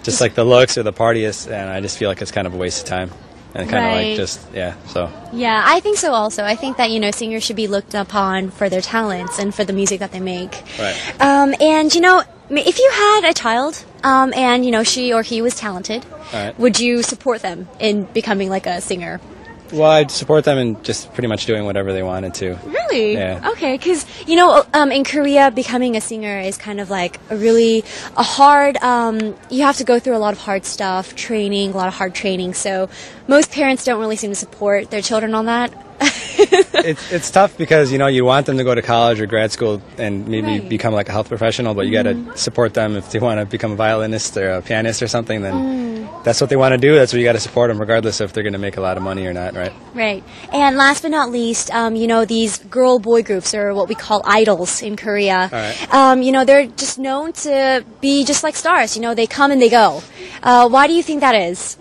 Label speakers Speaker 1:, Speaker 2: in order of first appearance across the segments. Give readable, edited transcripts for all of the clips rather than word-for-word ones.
Speaker 1: just like the looks or the parties, and I just feel like it's kind of a waste of time. And kind of like just, so.
Speaker 2: Yeah, I think so also. I think that, singers should be looked upon for their talents and for the music that they make.
Speaker 1: Right.
Speaker 2: And, if you had a child, and, she or he was talented, would you support them in becoming like a singer?
Speaker 1: Well, I'd support them in just pretty much doing whatever they wanted to.
Speaker 2: Really?
Speaker 1: Yeah.
Speaker 2: Okay, because, in Korea, becoming a singer is kind of like a hard, you have to go through a lot of hard stuff, a lot of hard training, so most parents don't really seem to support their children on that.
Speaker 1: It's tough because, you want them to go to college or grad school and maybe become like a health professional, but you got to support them if they want to become a violinist or a pianist or something, then that's what they want to do. That's what you got to support them regardless if they're going to make a lot of money or not, right?
Speaker 2: Right. And last but not least, these girl-boy groups are what we call idols in Korea.
Speaker 1: All right.
Speaker 2: They're just known to be just like stars. They come and they go. Why do you think that is?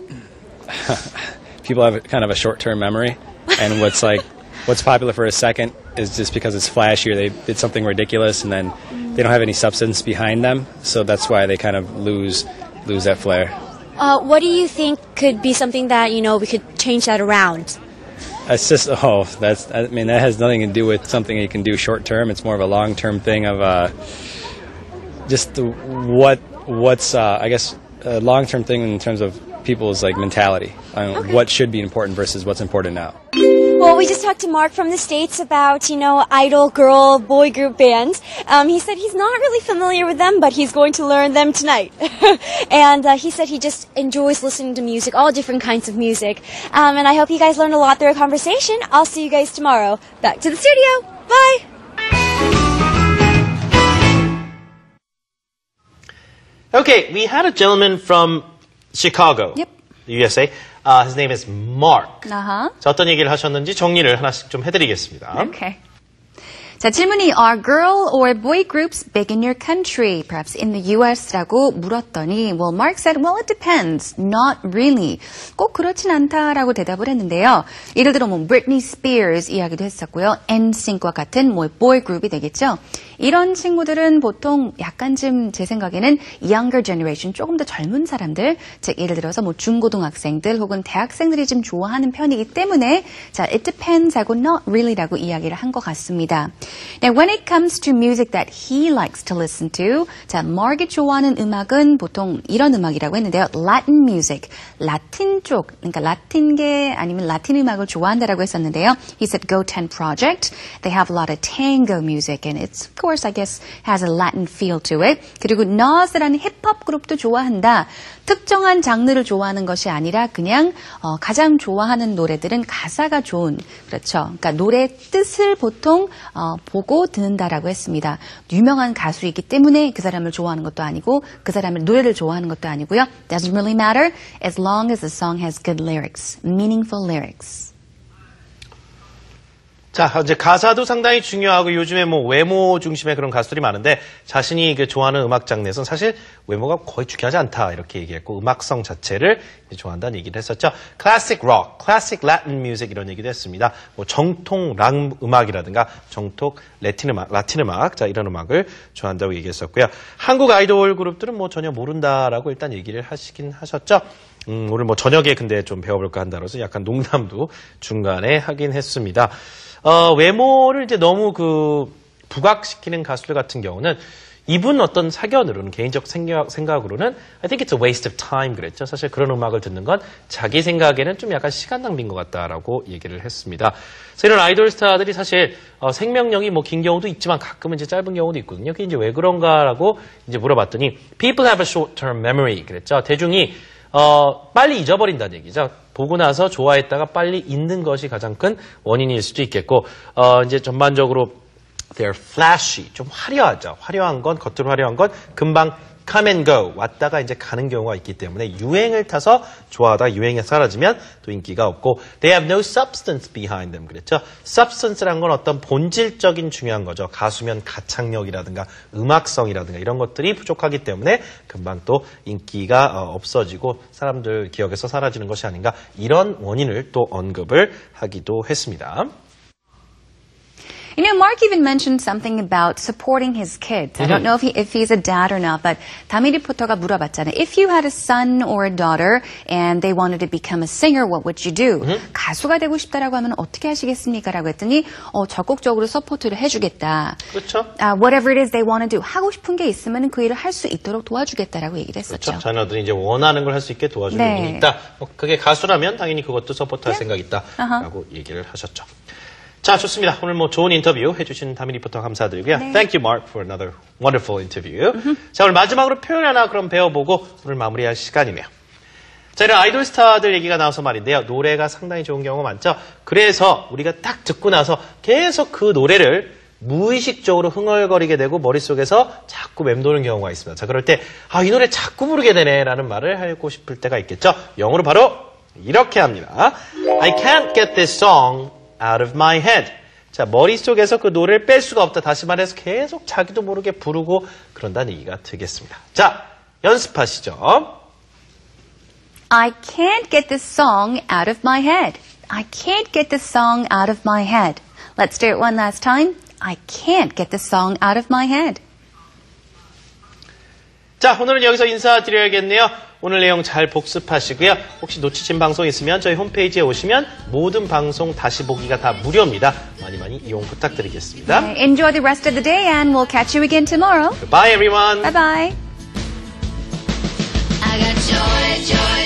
Speaker 1: People have kind of a short-term memory. And what's popular for a second is just because it's flashy or they did something ridiculous and then they don't have any substance behind them. So that's why they kind of lose that flair.
Speaker 2: What do you think could be something that, we could change that around?
Speaker 1: It's just, that has nothing to do with something you can do short term. It's more of a long term thing of what's a long term thing in terms of people's mentality. What should be important versus what's important now.
Speaker 2: Well, we just talked to Mark from the States about, idol girl boy group bands. He said he's not really familiar with them, but he's going to learn them tonight. And he said he just enjoys listening to music, all different kinds of music. And I hope you guys learned a lot through our conversation. I'll see you guys tomorrow. Back to the studio. Bye!
Speaker 3: Okay, we had a gentleman from Chicago, USA. His name is Mark. 자, 어떤 얘기를 하셨는지 정리를 하나씩 좀 해드리겠습니다.
Speaker 4: Okay. 자, 질문이 Are girl or boy groups big in your country? Perhaps in the US라고 물었더니 Well, Mark said, well, it depends. Not really. 꼭 그렇진 않다라고 대답을 했는데요. 예를 들어 Britney Spears 이야기도 했었고요. NSYNC과 같은 boy 그룹이 되겠죠. 이런 친구들은 보통 약간 제 생각에는 younger generation, 조금 더 젊은 사람들, 즉 예를 들어서 중고등학생들 혹은 대학생들이 좀 좋아하는 편이기 때문에 자, it depends 하고 not really라고 이야기를 한 것 같습니다. Now, when it comes to music that he likes to listen to, 자, Mark이 좋아하는 음악은 보통 이런 음악이라고 했는데요. Latin music, 라틴 쪽, 그러니까 라틴계 아니면 라틴 음악을 좋아한다라고 했었는데요. He said Go 10 Project, they have a lot of tango music and it's, of course, I guess, has a Latin feel to it. 그리고 Nas라는 힙합 그룹도 좋아한다. 특정한 장르를 좋아하는 것이 아니라 그냥 가장 좋아하는 노래들은 가사가 좋은, 그렇죠. 그러니까 노래 뜻을 보통 보고 듣는다라고 했습니다. 유명한 가수이기 때문에 그 사람을 좋아하는 것도 아니고 그 사람의 노래를 좋아하는 것도 아니고요. Doesn't really matter as long as the song has good lyrics, meaningful lyrics.
Speaker 3: 자, 이제 가사도 상당히 중요하고 요즘에 외모 중심의 그런 가수들이 많은데 자신이 좋아하는 음악 장르에서는 사실 외모가 거의 중요하지 않다 이렇게 얘기했고 음악성 자체를 좋아한다는 얘기를 했었죠. Classic rock, classic Latin music 이런 얘기도 했습니다. 정통 락 음악이라든가 정통 라틴 음악, 자 이런 음악을 좋아한다고 얘기했었고요. 한국 아이돌 그룹들은 전혀 모른다라고 일단 얘기를 하시긴 하셨죠. 오늘 저녁에 근데 좀 배워볼까 한다로서 약간 농담도 중간에 하긴 했습니다. 외모를 이제 너무 부각시키는 가수들 같은 경우는 이분 어떤 사견으로는 개인적 생각으로는 I think it's a waste of time 그랬죠. 사실 그런 음악을 듣는 건 자기 생각에는 좀 약간 시간 낭비인 것 같다라고 얘기를 했습니다. 그래서 이런 아이돌 스타들이 사실 생명력이 긴 경우도 있지만 가끔은 이제 짧은 경우도 있거든요. 그게 이제 왜 그런가라고 이제 물어봤더니 people have a short-term memory 그랬죠. 대중이 빨리 잊어버린다는 얘기죠. 보고 나서 좋아했다가 빨리 잊는 것이 가장 큰 원인일 수도 있겠고, 이제 전반적으로 they're flashy, 좀 화려하죠. 화려한 건, 겉으로 화려한 건 금방 come and go, 왔다가 이제 가는 경우가 있기 때문에 유행을 타서 좋아하다 유행이 사라지면 또 인기가 없고 they have no substance behind them 그랬죠. substance란 건 어떤 본질적인 중요한 거죠. 가수면 가창력이라든가 음악성이라든가 이런 것들이 부족하기 때문에 금방 또 인기가 없어지고 사람들 기억에서 사라지는 것이 아닌가 이런 원인을 또 언급을 하기도 했습니다.
Speaker 4: You know, Mark even mentioned something about supporting his kids. I don't know if he's a dad or not, but 다미 리포터가 물어봤잖아요. If you had a son or a daughter and they wanted to become a singer, what would you do? 가수가 되고 싶다라고 하면 어떻게 하시겠습니까? 라고 했더니 적극적으로 서포트를 해주겠다.
Speaker 3: 그렇죠.
Speaker 4: Whatever it is they want to do. 하고 싶은 게 있으면 그 일을 할 수 있도록 도와주겠다라고 얘기를 했었죠.
Speaker 3: 그렇죠. 자녀들이 이제 원하는 걸 할 수 있게 도와주는
Speaker 4: 네.
Speaker 3: 분이 있다. 그게 가수라면 당연히 그것도 서포트할 생각이 있다라고 얘기를 하셨죠. 자, 좋습니다. 오늘 좋은 인터뷰 해주신 다미 리포터 감사드리고요.
Speaker 4: 네.
Speaker 3: Thank you, Mark, for another wonderful interview. 자, 오늘 마지막으로 표현 하나 그럼 배워보고 오늘 마무리할 시간이네요. 자, 이런 아이돌 스타들 얘기가 나와서 말인데요. 노래가 상당히 좋은 경우가 많죠. 그래서 우리가 딱 듣고 나서 계속 그 노래를 무의식적으로 흥얼거리게 되고 머릿속에서 자꾸 맴도는 경우가 있습니다. 자, 그럴 때 이 노래 자꾸 부르게 되네 라는 말을 하고 싶을 때가 있겠죠. 영어로 바로 이렇게 합니다. I can't get this song out of my head. 자, 머릿속에서 그 노래를 뺄 수가 없다. 다시 말해서 계속 자기도 모르게 부르고 그런다는 얘기가 되겠습니다. 자, 연습하시죠.
Speaker 4: I can't get this song out of my head. I can't get this song out of my head. Let's do it one last time. I can't get this song out of my head.
Speaker 3: 자, 오늘은 여기서 인사드려야겠네요. 오늘 내용 잘 복습하시고요. 혹시 놓치신 방송 있으면 저희 홈페이지에 오시면 모든 방송 다시 보기가 다 무료입니다. 많이 많이 이용 부탁드리겠습니다.
Speaker 4: Enjoy the rest of the day and we'll catch you again tomorrow.
Speaker 3: Bye everyone.
Speaker 4: Bye-bye.
Speaker 5: I got joy, joy.